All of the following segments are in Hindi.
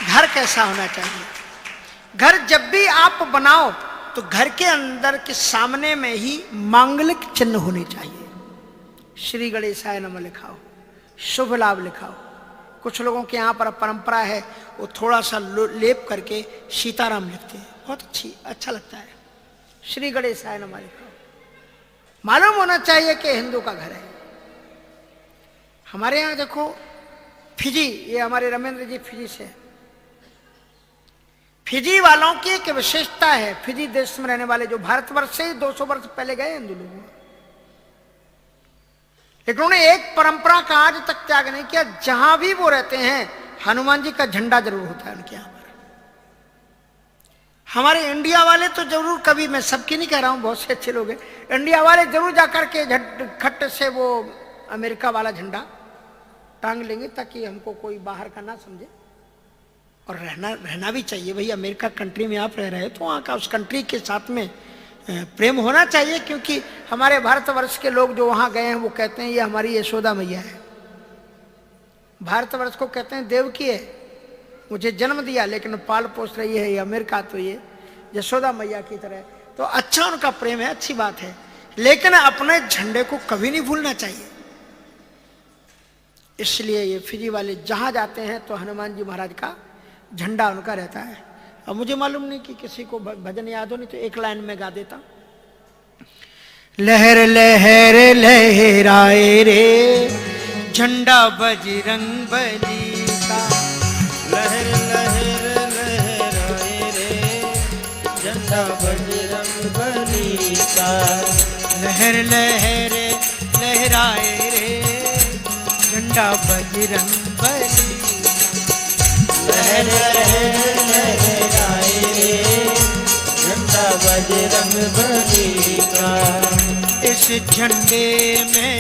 घर कैसा होना चाहिए? घर जब भी आप बनाओ तो घर के अंदर के सामने में ही मांगलिक चिन्ह होने चाहिए। श्री गणेशाय नमः लिखा हो, शुभ लाभ लिखा हो। कुछ लोगों के यहाँ पर परंपरा है, वो थोड़ा सा लेप करके सीताराम लिखते हैं, बहुत अच्छा लगता है। श्री गणेशाय नमः लिखा हो, मालूम होना चाहिए कि हिंदू का घर है। हमारे यहाँ देखो फिजी, ये हमारे रमेंद्र जी फिजी से, फिजी वालों की एक विशेषता है, फिजी देश में रहने वाले जो भारतवर्ष से 200 वर्ष पहले गए हिंदू लोग, लेकिन उन्होंने एक परंपरा का आज तक त्याग नहीं किया। जहां भी वो रहते हैं हनुमान जी का झंडा जरूर होता है उनके यहां पर। हमारे इंडिया वाले तो जरूर, कभी मैं सबकी नहीं कह रहा हूं, बहुत से अच्छे लोग हैं, इंडिया वाले जरूर जाकर के खट्ट से वो अमेरिका वाला झंडा टांग लेंगे ताकि हमको कोई बाहर का ना समझे। और रहना भी चाहिए भाई, अमेरिका कंट्री में आप रह रहे हैं तो वहाँ का उस कंट्री के साथ में प्रेम होना चाहिए, क्योंकि हमारे भारतवर्ष के लोग जो वहाँ गए हैं वो कहते हैं ये हमारी यशोदा मैया है। भारतवर्ष को कहते हैं देवकी है, मुझे जन्म दिया लेकिन पाल पोस रही है ये अमेरिका, तो ये यशोदा मैया की तरह। तो अच्छा उनका प्रेम है, अच्छी बात है, लेकिन अपने झंडे को कभी नहीं भूलना चाहिए। इसलिए ये फिजी वाले जहाँ जाते हैं तो हनुमान जी महाराज का झंडा उनका रहता है। अब मुझे मालूम नहीं कि किसी को भजन याद हो, नहीं तो एक लाइन में गा देता। लहर लहर लहराए रे झंडा बजरंग बली का, लहर लहर लहराए रे झंडा बजरंग बली का, लहर लहर लहराए रे झंडा बजरंग बली, लहर लहर लहराए रे झंडा बजरंग बली का। इस झंडे में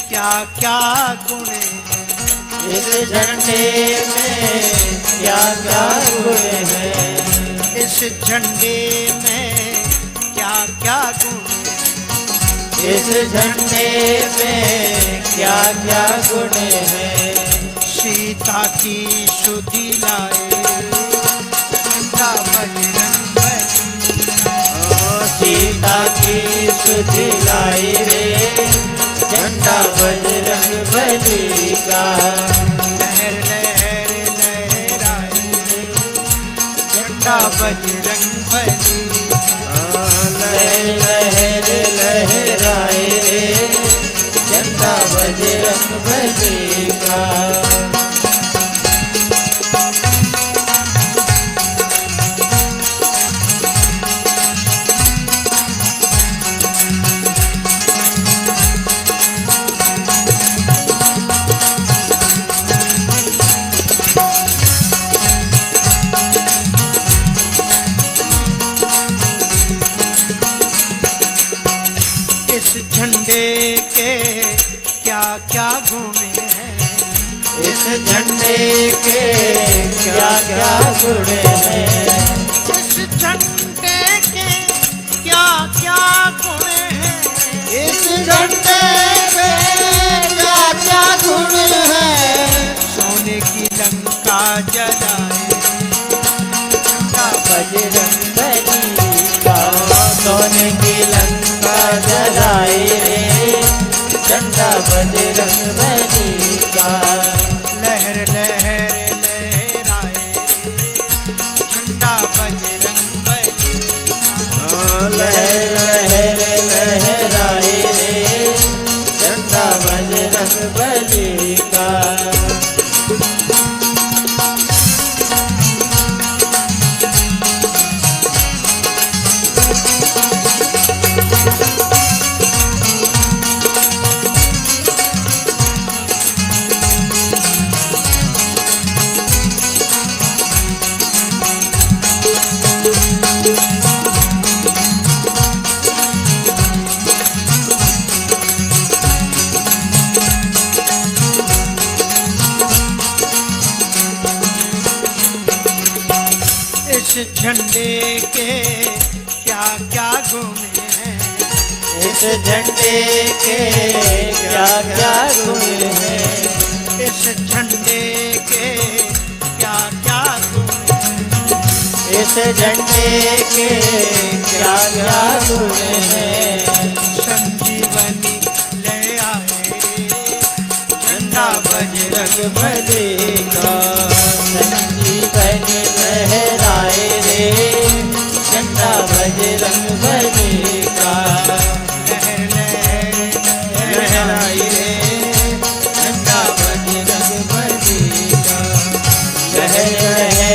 क्या क्या गुण है, इस झंडे में क्या क्या गुण है, इस झंडे में क्या क्या गुण है, इस झंडे में क्या क्या गुण है। सीता की सुधि लाए झंडा बजरंग बली, सीता की सुधि लाई रे झंडा बजरंग बली का, लहर लहर लहराए रे झंडा बजरंग बली, लहर लहर लहराए रे झंडा बजरंग बली का। झंडे के क्या क्या गुण हैं, इस झंडे के क्या क्या गुण हैं, इस झंडे के क्या क्या गुण हैं, इस झंडे के क्या क्या गुण हैं। सोने की लंका जलाए झंडा बजरंग बली का, सोने की लंका जलाए रे झंडा बजरंग बली का, लहर लहर लहराए झंडा बजरंग बली, लहर लहर लहराए रे झंडा बजरंग बली का। इस झंडे के क्या क्या गुण हैं, इस झंडे के क्या क्या गुण हैं, इस झंडे के क्या क्या इस झंडे के क्या क्या गुण हैं। संजीवनी ले आए झंडा बजरंग बली का संजीवनी लहराए रे झंडा बजरंग बली का लहराए रे झंडा बजरंग बली का लहराए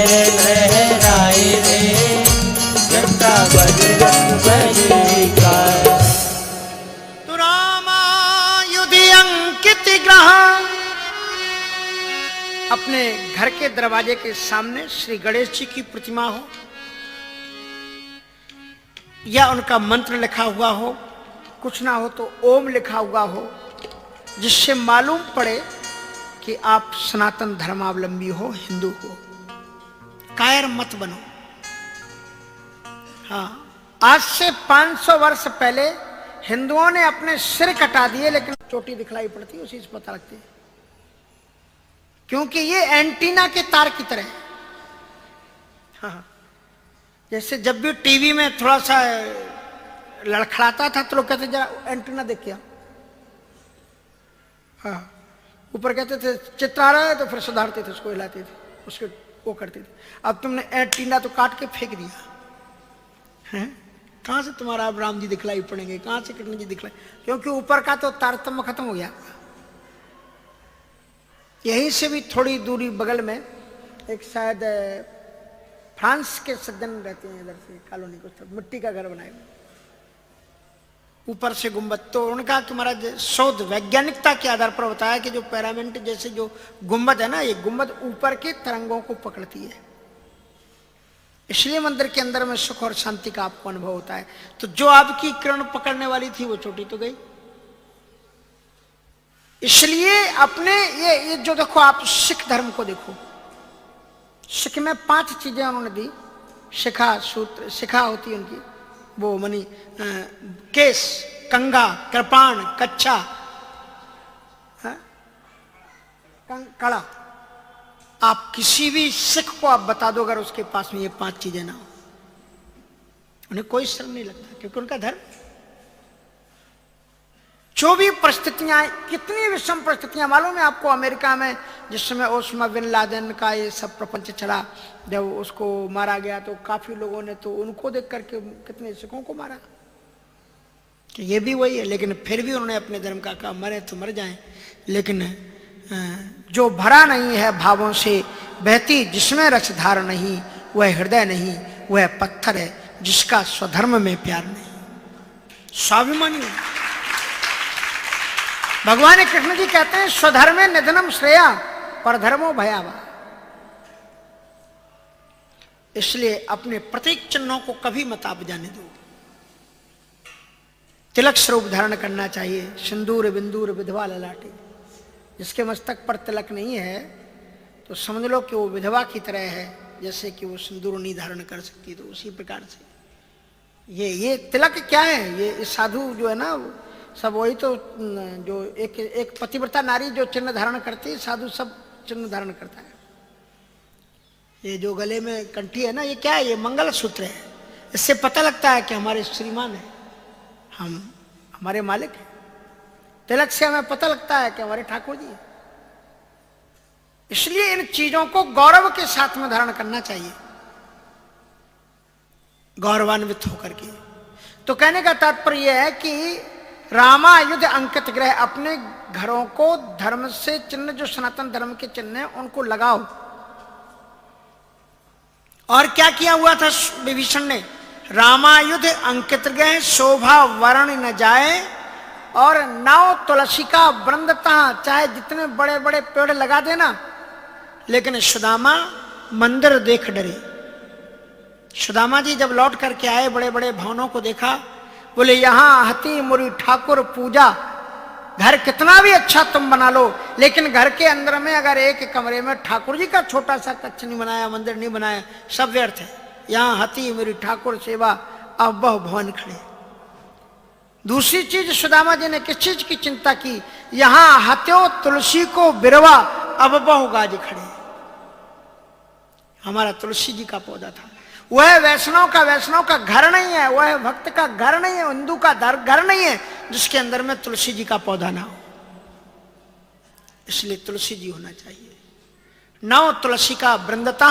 रे झंडा बजरंग बली का। तो रामायुधि अंकित ग्रह अपने घर के दरवाजे के सामने श्री गणेश जी की प्रतिमा हो या उनका मंत्र लिखा हुआ हो, कुछ ना हो तो ओम लिखा हुआ हो, जिससे मालूम पड़े कि आप सनातन धर्मावलंबी हो, हिंदू हो। कायर मत बनो। हाँ, आज से 500 वर्ष पहले हिंदुओं ने अपने सिर कटा दिए, लेकिन चोटी दिखलाई पड़ती है, उसी से पता लगती है, क्योंकि ये एंटीना के तार की तरह है। हाँ, जैसे जब भी टीवी में थोड़ा सा लड़खड़ाता था तो लोग कहते जरा एंटीना देख के आओ। हाँ, ऊपर कहते थे चित्र आ रहा है तो फिर सुधारते थे, उसको हिलाते थे, उसके वो करते थे। अब तुमने एंटीना तो काट के फेंक दिया है, कहां से तुम्हारा अब राम जी दिखलाई पड़ेंगे, कहां से कृष्ण जी दिखलाई, क्योंकि ऊपर का तो तारतम्य खत्म हो गया। यहीं से भी थोड़ी दूरी बगल में एक शायद फ्रांस के सज्जन रहते हैं, इधर से कॉलोनी को मिट्टी का घर बनाए, ऊपर से गुंबद। तो उनका कि महाराज शोध वैज्ञानिकता के आधार पर बताया कि जो पैरामिड जैसे जो गुंबद है ना, ये गुंबद ऊपर के तरंगों को पकड़ती है, इसलिए मंदिर के अंदर में सुख और शांति का आपको अनुभव होता है। तो जो आपकी किरण पकड़ने वाली थी वो चोटी तो गई। इसलिए अपने ये जो देखो, आप सिख धर्म को देखो, सिख में 5 चीजें उन्होंने दी। शिखा सूत्र, शिखा होती है उनकी वो मनी, केस, कंगा, कृपाण, कच्छा, कड़ा। आप किसी भी सिख को आप बता दो अगर उसके पास में ये 5 चीजें ना हो, उन्हें कोई शर्म नहीं लगता, क्योंकि उनका धर्म। जो भी परिस्थितियां, कितनी विषम परिस्थितियां मालूम है आपको, अमेरिका में जिस समय ओसामा बिन लादेन का ये सब प्रपंच चला, जब उसको मारा गया तो काफी लोगों ने तो उनको देख करके कितने सिखों को मारा कि ये भी वही है, लेकिन फिर भी उन्होंने अपने धर्म का कहा मरे तो मर जाएं, लेकिन जो भरा नहीं है भावों से बहती जिसमें रसधार नहीं, वह हृदय नहीं, वह पत्थर है जिसका स्वधर्म में प्यार नहीं। स्वाभिमानी भगवान कृष्ण जी कहते हैं स्वधर्मे निधनम श्रेया परधर्मो भयावा। इसलिए अपने प्रतीक चिन्हों को कभी मत आप जाने दो। तिलक स्वरूप धारण करना चाहिए, सिंदूर बिंदूर विधवा ललाटे। जिसके मस्तक पर तिलक नहीं है तो समझ लो कि वो विधवा की तरह है, जैसे कि वो सिंदूर नहीं धारण कर सकती। तो उसी प्रकार से ये तिलक क्या है, ये साधु जो है ना सब वही तो, जो एक पतिव्रता नारी जो चिन्ह धारण करती है, साधु सब चिन्ह धारण करता है। ये जो गले में कंठी है ना, ये क्या है, ये मंगल सूत्र है। इससे पता लगता है कि हमारे श्रीमान है, हम हमारे मालिक हैं। तिलक से हमें पता लगता है कि हमारे ठाकुर जी हैं। इसलिए इन चीजों को गौरव के साथ में धारण करना चाहिए, गौरवान्वित होकर के। तो कहने का तात्पर्य यह है कि रामायुध अंकित ग्रह, अपने घरों को धर्म से चिन्ह, जो सनातन धर्म के चिन्ह हैं उनको लगाओ। और क्या किया हुआ था विभीषण ने, रामायुध अंकित ग्रह शोभा वर्ण न जाए और नाव तुलसी का वृंदता, चाहे जितने बड़े बड़े पेड़ लगा देना, लेकिन सुदामा मंदिर देख डरे। सुदामा जी जब लौट करके आए, बड़े बड़े भवनों को देखा, बोले यहां हती मुरी ठाकुर पूजा। घर कितना भी अच्छा तुम बना लो, लेकिन घर के अंदर में अगर एक कमरे में ठाकुर जी का छोटा सा कक्ष नहीं बनाया, मंदिर नहीं बनाया, सब व्यर्थ है। यहां हती मेरी ठाकुर सेवा, अब बहु भवन खड़े। दूसरी चीज सुदामा जी ने किस चीज की चिंता की, यहां हत्यो तुलसी को बिरवा, अब बहु गाज खड़े। हमारा तुलसी जी का पौधा था, वह वैष्णव का घर नहीं है, वह भक्त का घर नहीं है, हिंदू का घर नहीं है जिसके अंदर में तुलसी जी का पौधा ना हो। इसलिए तुलसी जी होना चाहिए। नौ तुलसी का वृंदता,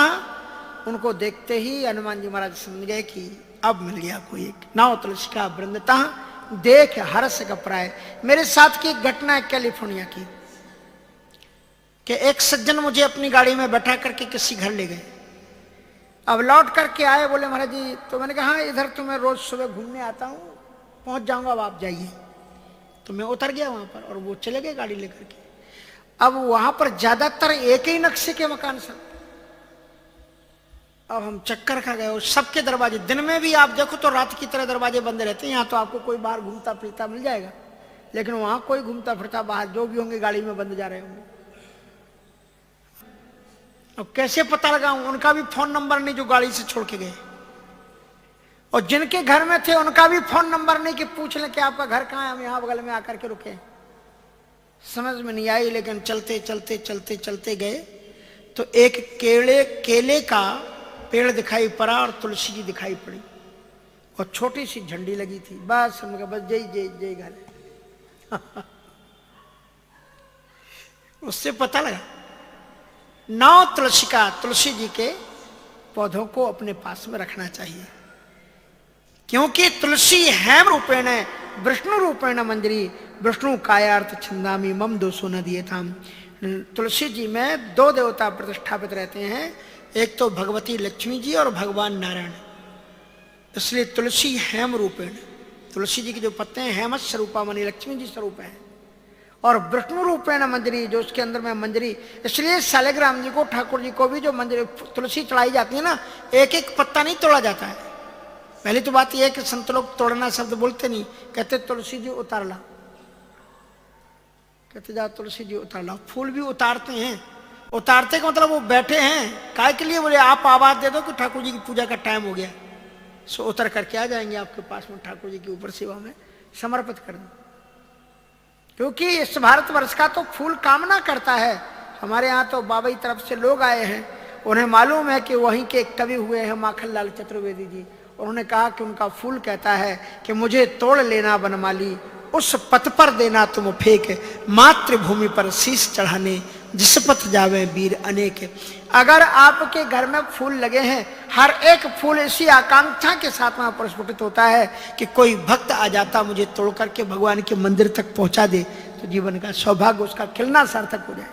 उनको देखते ही हनुमान जी महाराज समझ गए कि अब मिल गया कोई एक। नौ तुलसी का वृंदता देख हर्ष घबराए। मेरे साथ की एक घटना है कैलिफोर्निया की, कि एक सज्जन मुझे अपनी गाड़ी में बैठा करके किसी घर ले गए। अब लौट करके आए, बोले महाराज जी, तो मैंने कहा इधर तो मैं रोज सुबह घूमने आता हूँ, पहुंच जाऊंगा, अब आप जाइए। तो मैं उतर गया वहां पर और वो चले गए गाड़ी लेकर के। अब वहां पर ज्यादातर एक ही नक्शे के मकान सब। अब हम चक्कर खा गए, सबके दरवाजे, दिन में भी आप देखो तो रात की तरह दरवाजे बंद रहते हैं। यहाँ तो आपको कोई बाहर घूमता फिरता मिल जाएगा, लेकिन वहां कोई घूमता फिरता बाहर जो भी होंगे गाड़ी में बंद जा रहे होंगे। अब कैसे पता लगाऊं? उनका भी फोन नंबर नहीं जो गाड़ी से छोड़ के गए, और जिनके घर में थे उनका भी फोन नंबर नहीं कि पूछ लें कि आपका घर कहाँ है, हम यहाँ बगल में आकर के रुके। समझ में नहीं आई, लेकिन चलते चलते चलते चलते गए तो एक केले का पेड़ दिखाई पड़ा और तुलसी जी दिखाई पड़ी और छोटी सी झंडी लगी थी। बस हमने कहा बस जय जय जय घर। उससे पता लगा नौ तुलसी जी के पौधों को अपने पास में रखना चाहिए, क्योंकि तुलसी हेम रूपेण विष्णु रूपेण मंजरी विष्णु कायार्थ छिंदामी मम दोषो न दिए था। तुलसी जी में दो देवता प्रतिष्ठापित रहते हैं, एक तो भगवती लक्ष्मी जी और भगवान नारायण। इसलिए तुलसी हेम रूपेण, तुलसी जी के जो पत्ते हैं हेमत स्वरूपा मानी लक्ष्मी जी स्वरूप है, और विष्णु रूपेण मंजरी, जो उसके अंदर में मंजरी। इसलिए शालिग्राम जी को, ठाकुर जी को भी जो मंजरी तुलसी चढ़ाई जाती है ना, एक एक पत्ता नहीं तोड़ा जाता है। पहली तो बात यह है कि संत लोग तोड़ना शब्द बोलते नहीं, कहते तुलसी जी उतार ला, कहते जा तुलसी जी उतार ला। फूल भी उतारते हैं, उतारते का मतलब वो बैठे हैं काय के लिए? बोले आप आवाज दे दो कि ठाकुर जी की पूजा का टाइम हो गया, सो उतर करके आ जाएंगे आपके पास में, ठाकुर जी की ऊपर सेवा में समर्पित कर दो। क्योंकि इस भारतवर्ष का तो फूल कामना करता है। हमारे यहाँ तो बाबा की तरफ से लोग आए हैं, उन्हें मालूम है कि वहीं के कवि हुए हैं माखनलाल चतुर्वेदी जी। उन्होंने कहा कि उनका फूल कहता है कि मुझे तोड़ लेना वनमाली, उस पथ पर देना तुम फेंक, मातृभूमि पर शीश चढ़ाने जिस पथ जावे वीर अनेक। अगर आपके घर में फूल लगे हैं, हर एक फूल इसी आकांक्षा के साथ में प्रस्फुटित होता है कि कोई भक्त आ जाता मुझे तोड़ करके भगवान के मंदिर तक पहुंचा दे, तो जीवन का सौभाग्य उसका खिलना सार्थक हो जाए।